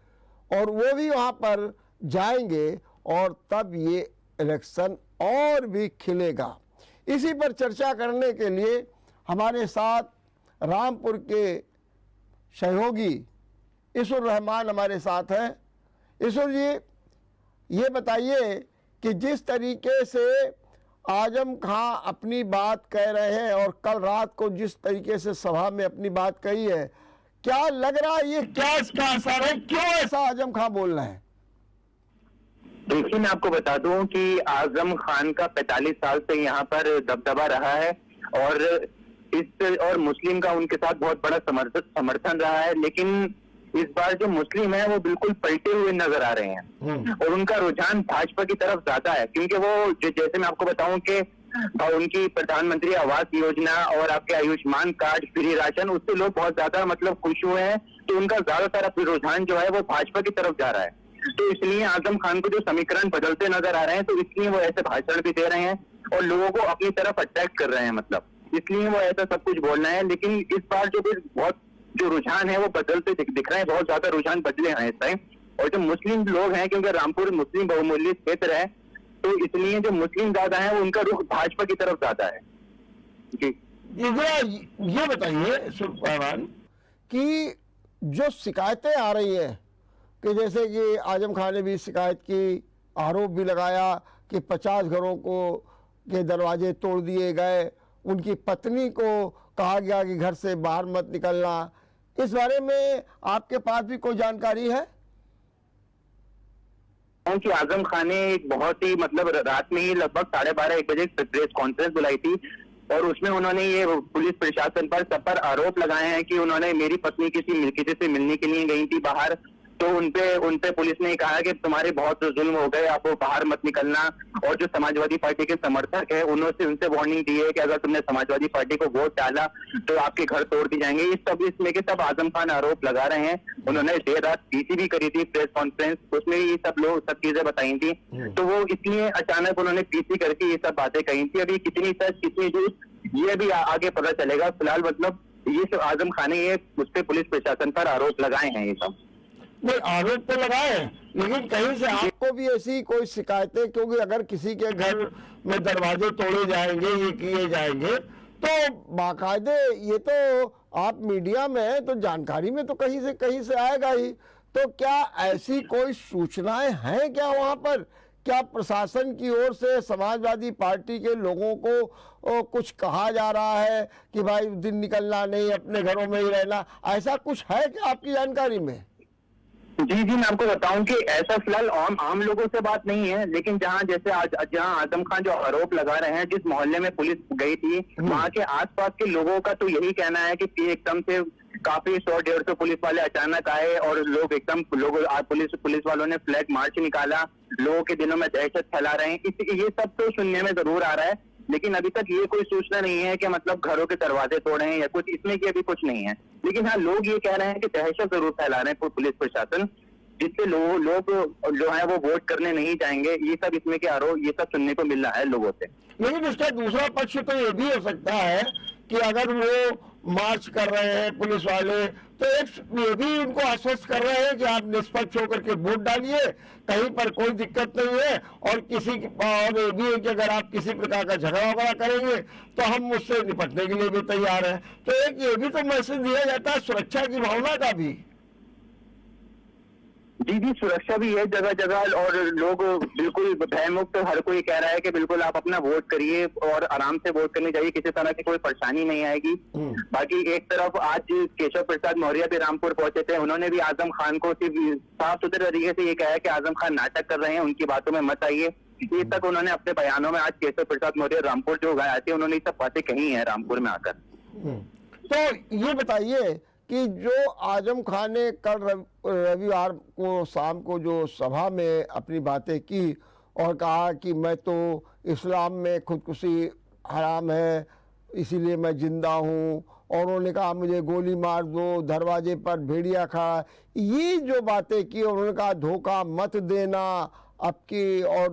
और वो भी वहां पर जाएंगे, और तब ये इलेक्शन और भी खिलेगा। इसी पर चर्चा करने के लिए हमारे साथ रामपुर के सहयोगी ईसुर रहमान हमारे साथ हैं। ईसुर जी, ये बताइए कि जिस तरीके से आजम खां अपनी बात कह रहे हैं और कल रात को जिस तरीके से सभा में अपनी बात कही है, क्या लग रहा है ये क्या इसका असर है, क्यों ऐसा आजम खां बोल रहे हैं? देखिए, मैं आपको बता दूं कि आजम खान का 45 साल से यहाँ पर दबदबा रहा है, और मुस्लिम का उनके साथ बहुत बड़ा समर्थन रहा है। लेकिन इस बार जो मुस्लिम है वो बिल्कुल पलटे हुए नजर आ रहे हैं, और उनका रुझान भाजपा की तरफ ज्यादा है, क्योंकि वो जैसे मैं आपको बताऊं कि उनकी प्रधानमंत्री आवास योजना और आपके आयुष्मान कार्ड, फ्री राशन, उससे लोग बहुत ज्यादा मतलब खुश हुए हैं। तो उनका ज्यादातर रुझान जो है वो भाजपा की तरफ जा रहा है। तो इसलिए आजम खान को जो समीकरण बदलते नजर आ रहे हैं, तो इसलिए वो ऐसे भाषण भी दे रहे हैं और लोगों को अपनी तरफ अट्रैक्ट कर रहे हैं, मतलब इसलिए वो ऐसा सब कुछ बोल रहे हैं। लेकिन इस बार जो रुझान है वो बदलते दिख रहे हैं, बहुत ज्यादा रुझान बदले हैं इस टाइम। और जो मुस्लिम लोग हैं, क्योंकि रामपुर मुस्लिम बहुमूल्य क्षेत्र है, तो इसलिए जो मुस्लिम ज्यादा है उनका रुख भाजपा की तरफ ज्यादा है। जी, ये बताइए सुरपान कि जो शिकायतें आ रही हैं कि जैसे कि आजम खान ने भी शिकायत की, आरोप भी लगाया कि 50 घरों के दरवाजे तोड़ दिए गए, उनकी पत्नी को कहा गया कि घर से बाहर मत निकलना, इस बारे में आपके पास भी कोई जानकारी है? कि आजम खान ने एक बहुत ही मतलब रात में ही लगभग 12:30-1 बजे प्रेस कॉन्फ्रेंस बुलाई थी, और उसमें उन्होंने ये पुलिस प्रशासन पर सब पर आरोप लगाए हैं कि उन्होंने मेरी पत्नी किसी से मिलने के लिए गई थी बाहर, तो उनपे पुलिस ने कहा कि तुम्हारे बहुत जुल्म हो गए, आप बाहर मत निकलना। और जो समाजवादी पार्टी के समर्थक है उनसे वार्निंग दी है कि अगर तुमने समाजवादी पार्टी को वोट डाला तो आपके घर तोड़ दिए जाएंगे। इसमें के सब आजम खान आरोप लगा रहे हैं। उन्होंने देर रात पीसी भी करी थी प्रेस कॉन्फ्रेंस, उसमें ये सब चीजें बताई थी। तो वो इसलिए अचानक उन्होंने पीसी करके ये सब बातें कही थी। अभी कितनी सच कितनी झूठ ये भी आगे पता चलेगा। फिलहाल मतलब ये सब आजम खान ने ये उस पर पुलिस प्रशासन पर आरोप लगाए हैं। ये सब नहीं, आरोप तो लगाए, लेकिन कहीं से आपको भी ऐसी कोई शिकायतें, क्योंकि अगर किसी के घर में दरवाजे तोड़े जाएंगे, ये किए जाएंगे, तो बाकायदे ये तो आप मीडिया में है तो जानकारी में तो कहीं से आएगा ही। तो क्या ऐसी कोई सूचनाएं हैं क्या वहाँ पर? क्या प्रशासन की ओर से समाजवादी पार्टी के लोगों को कुछ कहा जा रहा है कि भाई दिन निकलना नहीं, अपने घरों में ही रहना, ऐसा कुछ है क्या आपकी जानकारी में? जी जी, मैं आपको बताऊं कि ऐसा फिलहाल आम लोगों से बात नहीं है, लेकिन जहां जैसे आज जहां आजम खान जो आरोप लगा रहे हैं, जिस मोहल्ले में पुलिस गई थी, वहां के आसपास के लोगों का तो यही कहना है कि एकदम से काफी 100-150 पुलिस वाले अचानक आए और लोग एकदम पुलिस वालों ने फ्लैग मार्च निकाला, लोगों के दिलों में दहशत फैला रहे हैं। ये सब तो सुनने में जरूर आ रहा है, लेकिन अभी तक ये कोई सूचना नहीं है कि मतलब घरों के दरवाजे तोड़े हैं या कुछ, इसमें की अभी कुछ नहीं है। लेकिन हाँ, लोग ये कह रहे हैं कि दहशत जरूर फैला रहे हैं पुलिस प्रशासन, जिससे लोग जो है वो वोट करने नहीं जाएंगे। ये सब इसमें के आरोप, ये सब सुनने को मिल रहा है लोगों से। लेकिन इसका दूसरा पक्ष तो ये भी हो सकता है कि अगर वो मार्च कर रहे हैं पुलिस वाले, तो एक ये भी उनको आश्वस्त कर रहे हैं कि आप निष्पक्ष होकर के वोट डालिए, कहीं पर कोई दिक्कत नहीं है, और ये भी है कि अगर आप किसी प्रकार का झगड़ा वगड़ा करेंगे तो हम उससे निपटने के लिए भी तैयार हैं। तो एक ये भी तो मैसेज दिया जाता है सुरक्षा की भावना का भी। जी जी, सुरक्षा भी है जगह जगह, और लोग बिल्कुल भयमुक्त, हर कोई कह रहा है कि बिल्कुल आप अपना वोट करिए और आराम से वोट करनी चाहिए, किसी तरह की कोई परेशानी नहीं आएगी। बाकी एक तरफ आज केशव प्रसाद मौर्य भी रामपुर पहुंचे थे, उन्होंने भी आजम खान को सिर्फ साफ सुथरे तरीके से ये कहा है कि आजम खान नाटक कर रहे हैं, उनकी बातों में मत आइए। ये तक उन्होंने अपने बयानों में, आज केशव प्रसाद मौर्य रामपुर जो गए थे, उन्होंने ये सब बातें कही है रामपुर में आकर। तो ये बताइए कि जो आजम खान ने कल रविवार को शाम को जो सभा में अपनी बातें की और कहा कि मैं तो इस्लाम में खुदकुशी हराम है, इसीलिए मैं जिंदा हूँ, और उन्होंने कहा मुझे गोली मार दो, दरवाजे पर भेड़िया खड़ा, ये जो बातें की, उन्होंने कहा धोखा मत देना आपकी। और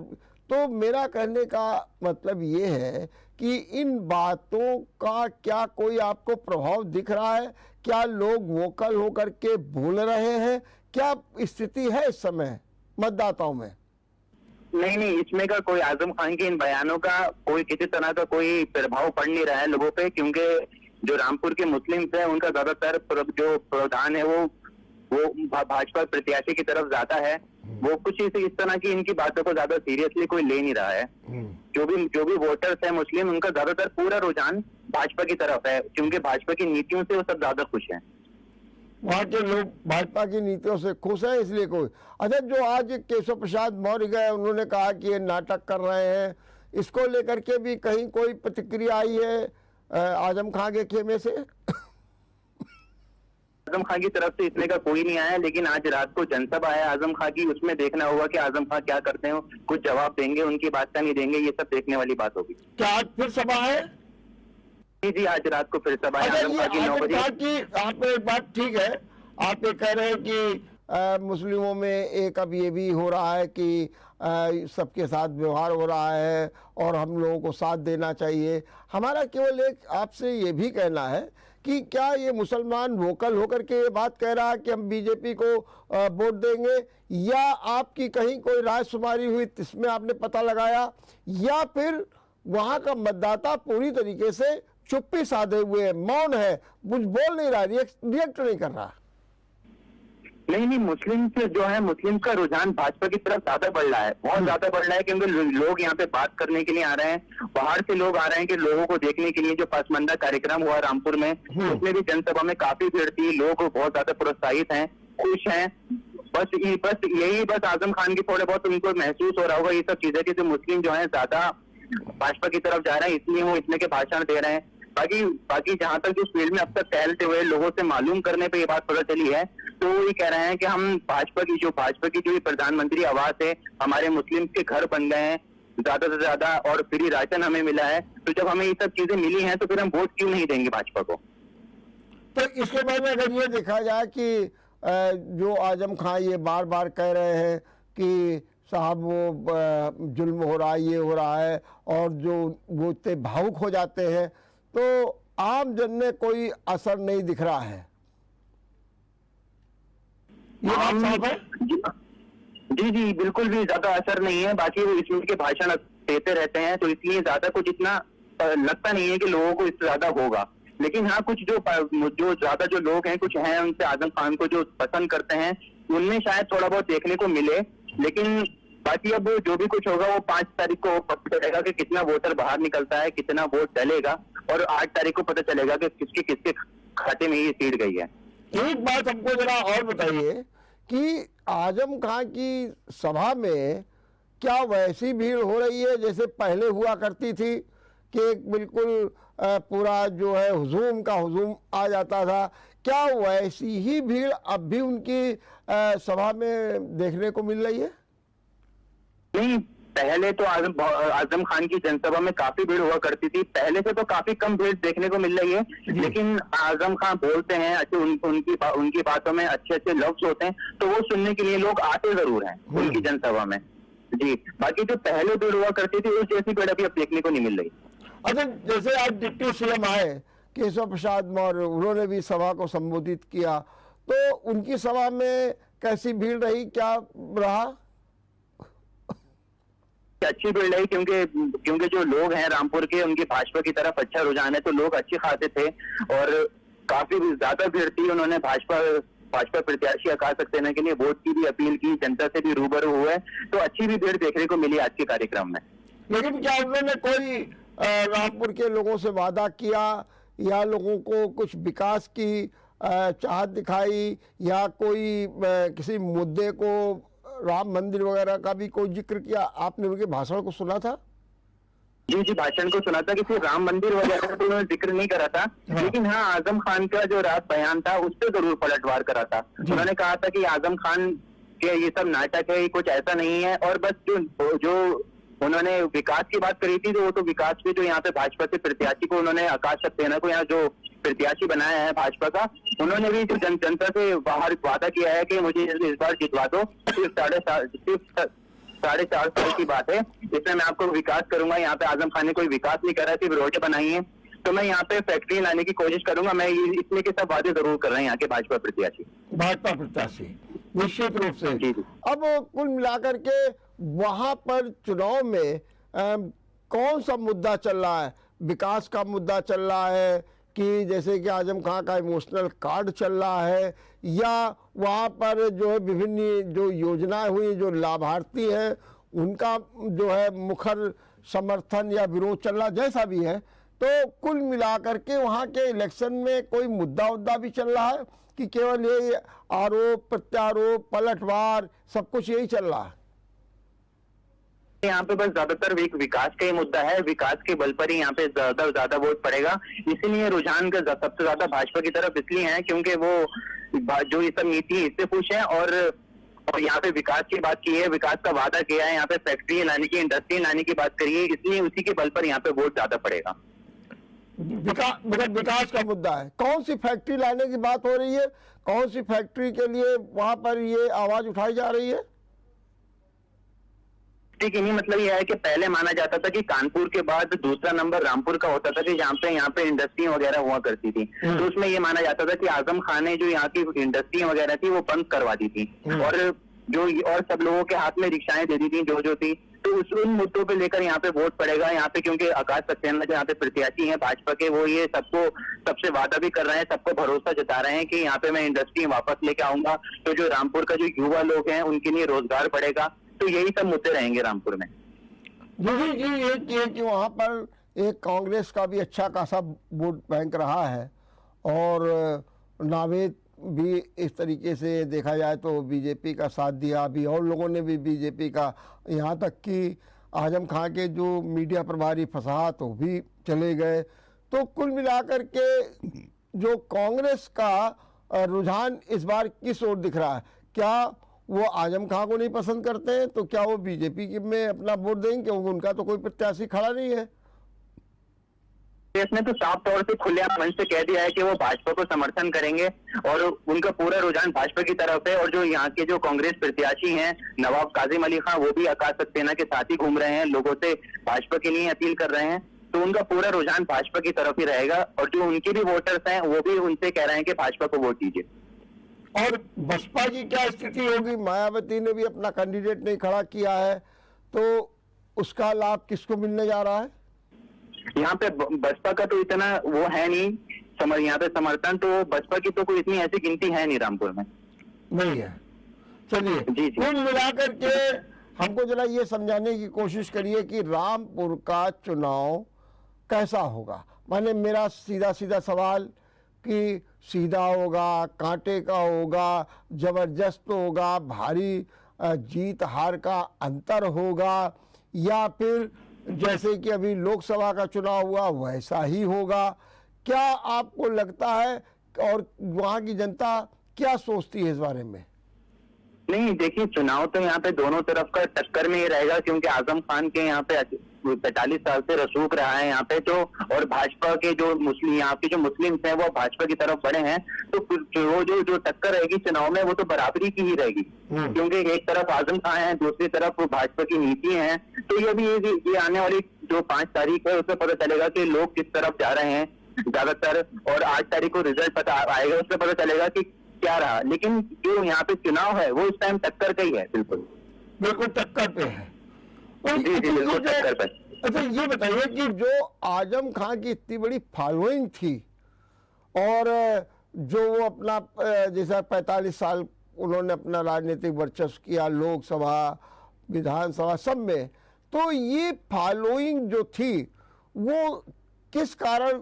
तो मेरा कहने का मतलब ये है कि इन बातों का क्या कोई आपको प्रभाव दिख रहा है? क्या लोग वोकल होकर के बोल रहे हैं? क्या स्थिति है इस समय मतदाताओं में? नहीं नहीं, इसमें का कोई आजम खान के इन बयानों का कोई किसी तरह का कोई प्रभाव पड़ नहीं रहा है लोगों पे, क्योंकि जो रामपुर के मुस्लिम्स हैं उनका ज्यादातर जो प्रधान है वो भाजपा प्रत्याशी की तरफ ज्यादा है। वो कुछ इस तरह की इनकी बातों को ज्यादा सीरियसली कोई ले नहीं रहा है। जो भी वोटर्स है मुस्लिम, उनका ज्यादातर पूरा रुझान भाजपा की तरफ है, क्योंकि भाजपा की नीतियों से वो सब ज्यादा खुश हैं। वहाँ के लोग भाजपा की नीतियों से खुश हैं, इसलिए कोई। अच्छा, जो आज केशव प्रसाद मौर्य गए, उन्होंने कहा कि ये नाटक कर रहे हैं, इसको लेकर के भी कहीं कोई प्रतिक्रिया आई है आजम खान के खेमे से? आजम खान की तरफ से इसमें का कोई नहीं आया, लेकिन आज रात को जनसभा है आजम खान की, उसमें देखना होगा कि आजम खान क्या करते हैं, कुछ जवाब देंगे, उनकी बात का नहीं देंगे, ये सब देखने वाली बात होगी। क्या आज फिर सभा है? जी जी, आज रात को फिर सभा है आजम खान की 9 बजे। आप एक बात ठीक है, आप ये कह रहे हैं कि मुस्लिमों में एक अब ये भी हो रहा है कि सबके साथ व्यवहार हो रहा है और हम लोगों को साथ देना चाहिए। हमारा केवल एक आपसे ये भी कहना है कि क्या ये मुसलमान वोकल होकर के ये बात कह रहा है कि हम बीजेपी को वोट देंगे, या आपकी कहीं कोई रायशुमारी हुई इसमें आपने पता लगाया, या फिर वहाँ का मतदाता पूरी तरीके से चुप्पी साधे हुए मौन है, कुछ बोल नहीं रहा, रिएक्ट नहीं कर रहा? नहीं नहीं, मुस्लिम जो है, मुस्लिम का रुझान भाजपा की तरफ ज्यादा बढ़ रहा है, बहुत ज्यादा बढ़ रहा है, क्योंकि लोग यहाँ पे बात करने के लिए आ रहे हैं, बाहर से लोग आ रहे हैं कि लोगों को देखने के लिए। जो पसमंदा कार्यक्रम हुआ रामपुर में, उसमें भी जनसभा में काफी भीड़ थी, लोग बहुत ज्यादा प्रोत्साहित हैं, खुश हैं। बस आजम खान की थोड़े बहुत उनको महसूस हो रहा होगा ये सब चीजें कि जो मुस्लिम जो है ज्यादा भाजपा की तरफ जा रहे हैं, इसलिए वो इसमें के भाषण दे रहे हैं। बाकी जहां तक जो फील्ड में अब तक टहलते हुए लोगों से मालूम करने पे ये बात पता चली है, तो वो ये कह रहे हैं कि हम भाजपा की जो प्रधानमंत्री आवास है, हमारे मुस्लिम के घर बन गए हैं ज्यादा से ज्यादा, और फ्री राशन हमें मिला है, तो जब हमें ये सब चीजें मिली हैं तो फिर हम वोट क्यों नहीं देंगे भाजपा को? तो इसके बारे में अगर ये देखा जाए कि जो आजम खान ये बार बार कह रहे हैं कि साहब वो जुल्म हो रहा है, ये हो रहा है, और जो वो इतने भावुक हो जाते हैं, तो आम जन में कोई असर नहीं दिख रहा है, ये बात साफ है? जी जी, बिल्कुल भी ज्यादा असर नहीं है। बाकी वो इसमें के भाषण देते रहते हैं, तो इसलिए ज्यादा कुछ इतना लगता नहीं है कि लोगों को इससे ज्यादा होगा। लेकिन हाँ, कुछ जो ज्यादा जो लोग हैं, कुछ हैं उनसे आजम खान को जो पसंद करते हैं, उनमें शायद थोड़ा बहुत देखने को मिले। लेकिन बाकी अब जो भी कुछ होगा वो 5 तारीख को पता चलेगा कि कितना वोटर बाहर निकलता है, कितना वोट डलेगा, और 8 तारीख को पता चलेगा कि किसके खाते में ये सीट गई है। एक बात हमको जरा और बताइए कि आजम खां की सभा में क्या वैसी भीड़ हो रही है जैसे पहले हुआ करती थी कि एक बिल्कुल पूरा जो है हुजूम का हुजूम आ जाता था? क्या वैसी ही भीड़ अब भी उनकी सभा में देखने को मिल रही है? नहीं, पहले तो आजम खान की जनसभा में काफी भीड़ हुआ करती थी। पहले से तो काफी कम भीड़ देखने को मिल रही है, लेकिन आजम खान बोलते हैं अच्छे, उनकी बातों में अच्छे अच्छे लफ्ज होते हैं, तो वो सुनने के लिए लोग आते जरूर हैं उनकी जनसभा में। जी, बाकी जो पहले भीड़ हुआ करती थी उस जैसी भीड़ अभी अब देखने को नहीं मिल रही। अच्छा, जैसे आज डिप्टी सीएम आए केशव प्रसाद मौर्य, उन्होंने भी सभा को संबोधित किया, तो उनकी सभा में कैसी भीड़ रही, क्या रहा? अच्छी भीड़ रही, क्योंकि जो लोग हैं रामपुर के, उनकी भाजपा की तरफ अच्छा रुझान है, तो लोग अच्छे खाते थे और काफी ज्यादा भीड़ थी। उन्होंने भाजपा प्रत्याशी आकाश सक्सेना के लिए वोट की भी अपील की, जनता से भी रूबरू हुए, तो अच्छी भी भीड़ देखने को मिली आज के कार्यक्रम में। लेकिन क्या उन्होंने कोई रामपुर के लोगों से वादा किया या लोगों को कुछ विकास की चाहत दिखाई या कोई किसी मुद्दे को, राम मंदिर वगैरह का भी कोई जिक्र किया? आपने उनके भाषण को सुना था? जी, भाषण को सुना था। किसी राम मंदिर वगैरह का तो उन्होंने जिक्र नहीं करा था, लेकिन हाँ, आजम खान का जो रात बयान था उस पर जरूर पलटवार करा था। उन्होंने कहा था कि आजम खान के ये सब नाटक है, ये कुछ ऐसा नहीं है, और बस जो उन्होंने विकास की बात करी थी, तो वो तो विकास पे जो यहाँ पे भाजपा से प्रत्याशी को, उन्होंने आकाश सक्सेना को यहाँ जो प्रत्याशी बनाया है भाजपा का, उन्होंने भी जनता से बाहर वादा किया है कि मुझे इस बार जितवा दो। सिर्फ 4.5 साल की बात है, इसमें मैं आपको विकास करूंगा। यहाँ पे आजम खान ने कोई विकास नहीं करा, सिर्फ रोडें बनाई है, तो मैं यहाँ पे फैक्ट्री लाने की कोशिश करूंगा। मैं इसमें के सब वादे जरूर कर रहे हैं यहाँ के भाजपा प्रत्याशी निश्चित रूप से। जी। अब कुल मिलाकर के वहां पर चुनाव में कौन सा मुद्दा चल रहा है? विकास का मुद्दा चल रहा है कि जैसे कि आजम खां का इमोशनल कार्ड चल रहा है, या वहाँ पर जो है विभिन्न जो योजनाएं हुई, जो लाभार्थी हैं उनका जो है मुखर समर्थन या विरोध चल रहा, जैसा भी है, तो कुल मिलाकर के वहाँ के इलेक्शन में कोई मुद्दा भी चल रहा है कि केवल ये आरोप प्रत्यारोप पलटवार सब कुछ यही चल रहा है? यहाँ पे बस ज्यादातर विकास का ही मुद्दा है। विकास के बल पर ही यहाँ पे ज्यादा वोट पड़ेगा, इसीलिए रुझान का सबसे ज्यादा भाजपा की तरफ इसलिए है क्योंकि वो जो ये सब नीति है इससे खुश है, और यहाँ पे विकास की बात की है, विकास का वादा किया है, यहाँ पे फैक्ट्री लाने की, इंडस्ट्री लाने की बात करी है, इसलिए उसी के बल पर यहाँ पे वोट ज्यादा पड़ेगा। विकास का मुद्दा है। कौन सी फैक्ट्री लाने की बात हो रही है? कौन सी फैक्ट्री के लिए वहां पर ये आवाज उठाई जा रही है? ठीक है, नहीं, मतलब यह है कि पहले माना जाता था कि कानपुर के बाद दूसरा नंबर रामपुर का होता था कि यहाँ पे इंडस्ट्री वगैरह हुआ करती थी, तो उसमें ये माना जाता था कि आजम खान ने जो यहाँ की इंडस्ट्री वगैरह थी वो बंद करवा दी थी, और सब लोगों के हाथ में रिक्शाएं दे दी थी जो थी, तो उन मुद्दों पे लेकर यहाँ पे वोट पड़ेगा। यहाँ पे क्योंकि आकाश सक्सेना जो यहाँ पे प्रत्याशी हैं भाजपा के, वो ये सबसे वादा भी कर रहे हैं, सबको भरोसा जता रहे हैं कि यहाँ पे मैं इंडस्ट्री वापस लेके आऊंगा, तो जो रामपुर का जो युवा लोग हैं उनके लिए रोजगार बढ़ेगा, तो यही सब मुद्दे रहेंगे रामपुर में। जी, ये कि वहाँ पर एक कांग्रेस का भी अच्छा खासा वोट बैंक रहा है, और नावेद भी इस तरीके से देखा जाए तो बीजेपी का साथ दिया, अभी और लोगों ने भी बीजेपी का, यहाँ तक कि आजम खां के जो मीडिया प्रभारी फसाहत वो भी चले गए। तो कुल मिलाकर के जो कांग्रेस का रुझान इस बार किस ओर दिख रहा है? क्या वो आजम खां को नहीं पसंद करते हैं तो क्या वो बीजेपी में अपना वोट देंगे, क्योंकि उनका तो कोई प्रत्याशी खड़ा नहीं है? इसने तो साफ तौर से खुलेआम मंच से कह दिया है कि वो भाजपा को समर्थन करेंगे और उनका पूरा रुझान भाजपा की तरफ है, और जो यहाँ के जो कांग्रेस प्रत्याशी हैं नवाब काजिम अली खान, वो भी आकाश सक्सेना के साथ ही घूम रहे हैं, लोगों से भाजपा के लिए अपील कर रहे हैं, तो उनका पूरा रुझान भाजपा की तरफ ही रहेगा, और जो उनके भी वोटर्स हैं वो भी उनसे कह रहे हैं कि भाजपा को वोट दीजिए। और बसपा की क्या स्थिति होगी? मायावती ने भी अपना कैंडिडेट नहीं खड़ा किया है, तो उसका लाभ किसको मिलने जा रहा है? यहाँ पे बसपा का तो इतना वो है नहीं, यहाँ पे समर्थन तो बसपा की तो कोई इतनी ऐसी गिनती है नहीं रामपुर में, नहीं है। चलिए, कुल मिलाकर के हमको जरा ये समझाने की कोशिश करिए कि रामपुर का चुनाव कैसा होगा। माने मेरा सीधा सवाल कि सीधा होगा, कांटे का होगा, जबरदस्त होगा, भारी जीत हार का अंतर होगा, या फिर जैसे कि अभी लोकसभा का चुनाव हुआ वैसा ही होगा? क्या आपको लगता है और वहाँ की जनता क्या सोचती है इस बारे में? नहीं, देखिए, चुनाव तो यहाँ पे दोनों तरफ का टक्कर में ही रहेगा, क्योंकि आजम खान के यहाँ पे 45 साल से रसूख रहा है यहाँ पे, जो और भाजपा के जो मुस्लिम यहाँ के जो मुस्लिम्स हैं वो भाजपा की तरफ बढ़े हैं, तो जो टक्कर रहेगी चुनाव में वो तो बराबरी की ही रहेगी, क्योंकि एक तरफ आजम खान है, दूसरी तरफ भाजपा की नीति है। तो ये आने वाली जो 5 तारीख है उसमें पता चलेगा कि लोग किस तरफ जा रहे हैं ज्यादातर, और 8 तारीख को रिजल्ट पता आएगा, उसमें पता चलेगा कि क्या रहा। लेकिन जो यहाँ पे चुनाव है वो इस टाइम टक्कर का ही है, बिल्कुल बिल्कुल टक्कर पे है। जी, बिल्कुल टक्कर पे। अच्छा, ये बताइए कि जो आजम खान की इतनी बड़ी फॉलोइंग थी और जो वो अपना जैसा 45 साल उन्होंने अपना राजनीतिक वर्चस्व किया लोकसभा विधानसभा सब में, तो ये फॉलोइंग जो थी वो किस कारण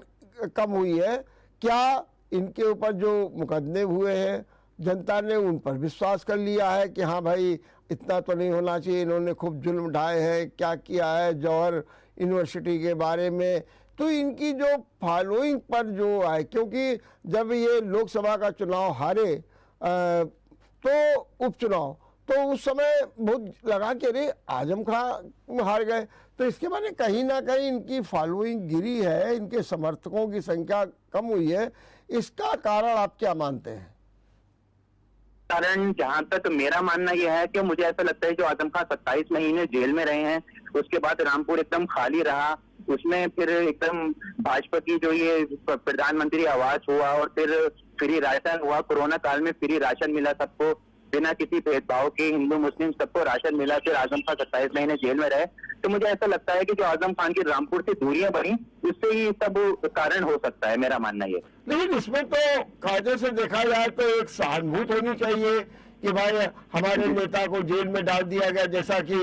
कम हुई है? क्या इनके ऊपर जो मुकदमे हुए हैं जनता ने उन पर विश्वास कर लिया है कि हाँ भाई इतना तो नहीं होना चाहिए, इन्होंने खूब जुल्म उठाए हैं, क्या किया है जौहर यूनिवर्सिटी के बारे में, तो इनकी जो फॉलोइंग पर जो है, क्योंकि जब ये लोकसभा का चुनाव हारे तो उपचुनाव, तो उस समय बहुत लगा कि अरे आजम खान हार गए, तो इसके बारे में कहीं ना कहीं इनकी फॉलोइंग गिरी है, इनके समर्थकों की संख्या कम हुई है। इसका कारण आप क्या मानते हैं? कारण जहां तक मेरा मानना यह है कि मुझे ऐसा लगता है जो आजम खान 27 महीने जेल में रहे हैं, उसके बाद रामपुर एकदम खाली रहा, उसमें फिर एकदम भाजपा की जो ये प्रधानमंत्री आवास हुआ और फिर फ्री राशन हुआ, कोरोना काल में फ्री राशन मिला सबको बिना किसी भेदभाव के, हिंदू मुस्लिम सबको राशन मिला, फिर आजम खान 27 महीने जेल में रहे। तो मुझे ऐसा लगता है कि जो आजम खान की रामपुर से दूरियां बढ़ी उससे ही सब कारण हो सकता है, मेरा मानना ये। लेकिन इसमें तो कायदे से देखा जाए तो एक सहानुभूति होनी चाहिए कि भाई हमारे नेता को जेल में डाल दिया गया, जैसा कि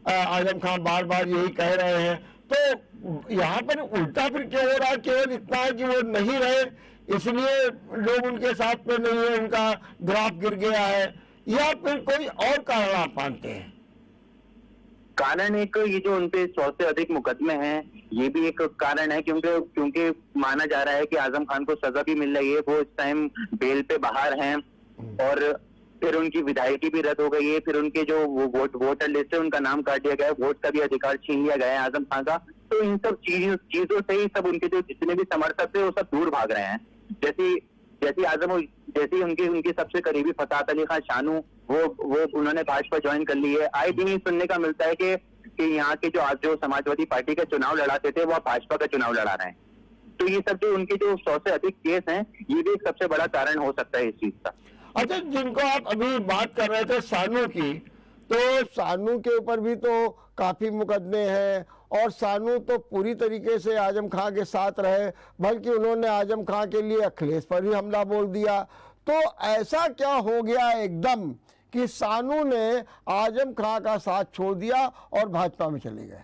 आजम खान बार बार यही कह रहे हैं, तो यहाँ पर उल्टा फिर क्यों हो रहा है? केवल इतना है कि वो नहीं रहे इसलिए लोग उनके साथ में नहीं है, उनका ग्राफ गिर गया है, या फिर कोई और कारण आप मानते हैं? कारण एक ये जो उनपे 100 से अधिक मुकदमे हैं, ये भी एक कारण है, क्योंकि माना जा रहा है कि आजम खान को सजा भी मिल रही है, वो इस टाइम बेल पे बाहर हैं, और फिर उनकी विधायकी भी रद्द हो गई है, फिर उनके जो वोटर लिस्ट है उनका नाम काट दिया गया है, वोट का भी अधिकार छीन लिया गया है आजम खान का। तो इन सब चीजों से ही सब उनके जो जितने भी समर्थक थे वो सब दूर भाग रहे हैं। जैसी उनकी सबसे करीबी फसाद अली खान शानू, वो उन्होंने भाजपा ज्वाइन कर ली है। आए दिन ही सुनने का मिलता है कि यहाँ के जो समाजवादी पार्टी का चुनाव लड़ाते थे वो भाजपा का चुनाव लड़ा रहे हैं। तो ये सब जो उनके जो 100 से अधिक केस हैं, ये भी एक सबसे बड़ा कारण हो सकता है इस चीज का। अच्छा, जिनको आप अभी बात कर रहे थे सानू की, तो सानू के ऊपर भी तो काफी मुकदमे हैं, और सानू तो पूरी तरीके से आजम खान के साथ रहे, बल्कि उन्होंने आजम खान के लिए अखिलेश पर भी हमला बोल दिया। तो ऐसा क्या हो गया एकदम कि सानू ने आजम खान का साथ छोड़ दिया और भाजपा में चले गए?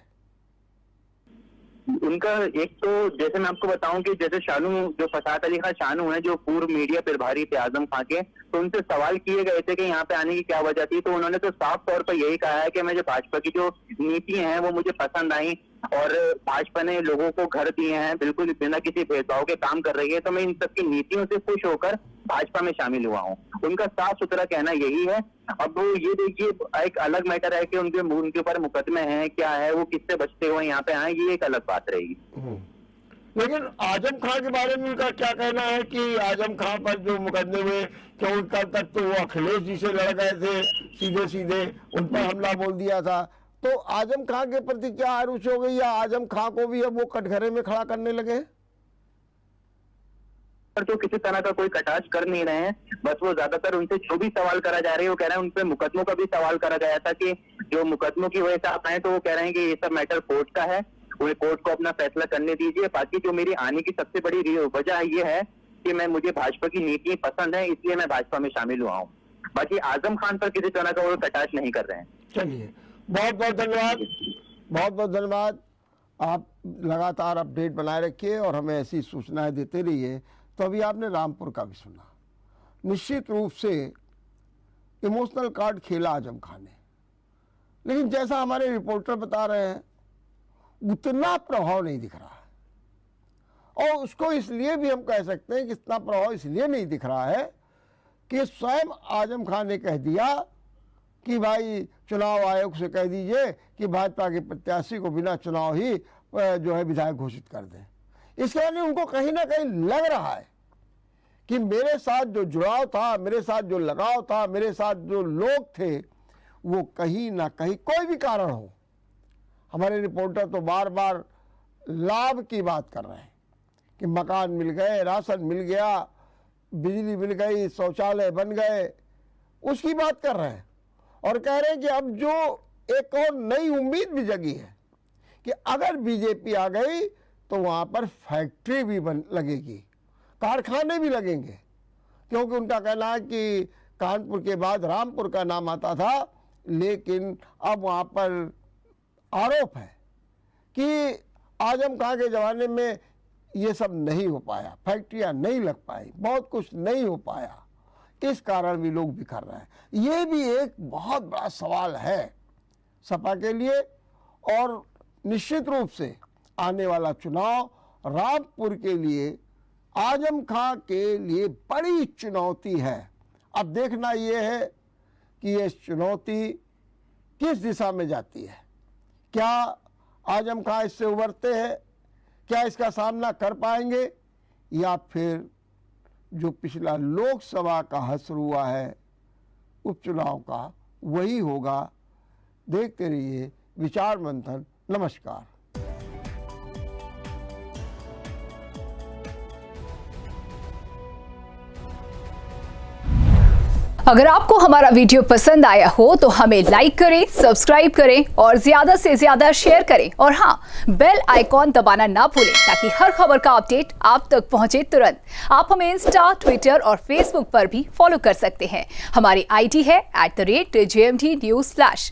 उनका एक तो जैसे मैं आपको बताऊं कि जैसे शानू, जो फसाद अली खान शानू है, जो पूर्व मीडिया प्रभारी थे आजम खान के, तो उनसे सवाल किए गए थे कि यहाँ पे आने की क्या वजह थी, तो उन्होंने तो साफ तौर पर यही कहा है कि मुझे भाजपा की जो नीति हैं वो मुझे पसंद आई, और भाजपा ने लोगों को घर दिए हैं, बिल्कुल बिना किसी भेदभाव के काम कर रही है, तो मैं इन सबकी नीतियों से खुश होकर भाजपा में शामिल हुआ हूँ। उनका साफ सुथरा कहना यही है। अब ये देखिए, एक अलग मैटर है कि उनके ऊपर मुकदमे हैं, क्या है, वो किससे बचते हुए यहाँ पे आए, ये एक अलग बात रहेगी। लेकिन आजम खान के बारे में उनका क्या कहना है कि आजम खान पर जो मुकदमे हुए, क्योंकि कल तक तो वो अखिलेश जी से लड़ गए थे, सीधे सीधे उन पर हमला बोल दिया था, तो आजम खान के प्रति क्या आरुचि हो गई, या आजम खान को भी अब वो कटघरे में खड़ा करने लगे? तो किसी तरह का कोई कटाक्ष कर नहीं रहे हैं, बस वो ज्यादातर उनसे जो भी सवाल करा जा रहे हैं वो कह रहे हैं, उनपे मुकदमों का भी सवाल करा गया था कि जो मुकदमों की वजह से आप आए, तो वो कह रहे हैं कि ये सब मैटर कोर्ट का है, वो कोर्ट को अपना फैसला करने दीजिए। बाकी जो मेरी आने की सबसे बड़ी वजह ये है कि मुझे भाजपा की नीति पसंद है, इसलिए मैं भाजपा में शामिल हुआ हूँ। बाकी आजम खान पर किसी तरह का वो कटाक्ष नहीं कर रहे हैं। चलिए, बहुत बहुत धन्यवाद, बहुत बहुत धन्यवाद। आप लगातार अपडेट बनाए रखिए और हमें ऐसी सूचनाएं देते रहिए तो अभी आपने रामपुर का भी सुना। निश्चित रूप से इमोशनल कार्ड खेला आजम खान ने, लेकिन जैसा हमारे रिपोर्टर बता रहे हैं उतना प्रभाव नहीं दिख रहा है। और उसको इसलिए भी हम कह सकते हैं कि इतना प्रभाव इसलिए नहीं दिख रहा है कि स्वयं आजम खान ने कह दिया कि भाई चुनाव आयोग से कह दीजिए कि भाजपा के प्रत्याशी को बिना चुनाव ही जो है विधायक घोषित कर दें। इसके बाद उनको कहीं ना कहीं लग रहा है कि मेरे साथ जो जुड़ाव था, मेरे साथ जो लगाव था, मेरे साथ जो लोग थे, वो कहीं ना कहीं कोई भी कारण हो, हमारे रिपोर्टर तो बार बार लाभ की बात कर रहे हैं कि मकान मिल गए, राशन मिल गया, बिजली मिल गई, शौचालय बन गए, उसकी बात कर रहे हैं। और कह रहे हैं कि अब जो एक और नई उम्मीद भी जगी है कि अगर बीजेपी आ गई तो वहाँ पर फैक्ट्री भी लगेगी, कारखाने भी लगेंगे, क्योंकि उनका कहना है कि कानपुर के बाद रामपुर का नाम आता था, लेकिन अब वहाँ पर आरोप है कि आजम खान के ज़माने में ये सब नहीं हो पाया, फैक्ट्रियाँ नहीं लग पाई, बहुत कुछ नहीं हो पाया, इस कारण भी लोग बिखर रहे हैं। ये भी एक बहुत बड़ा सवाल है सपा के लिए। और निश्चित रूप से आने वाला चुनाव रामपुर के लिए, आजम खान के लिए बड़ी चुनौती है। अब देखना ये है कि ये चुनौती किस दिशा में जाती है। क्या आजम खान इससे उबरते हैं, क्या इसका सामना कर पाएंगे, या फिर जो पिछला लोकसभा का हश्र हुआ है उपचुनाव का वही होगा। देखते रहिए विचार मंथन। नमस्कार। अगर आपको हमारा वीडियो पसंद आया हो तो हमें लाइक करें, सब्सक्राइब करें और ज्यादा से ज्यादा शेयर करें। और हाँ, बेल आइकॉन दबाना ना भूलें ताकि हर खबर का अपडेट आप तक पहुंचे तुरंत। आप हमें इंस्टा, ट्विटर और फेसबुक पर भी फॉलो कर सकते हैं। हमारी आईडी है @JMT News।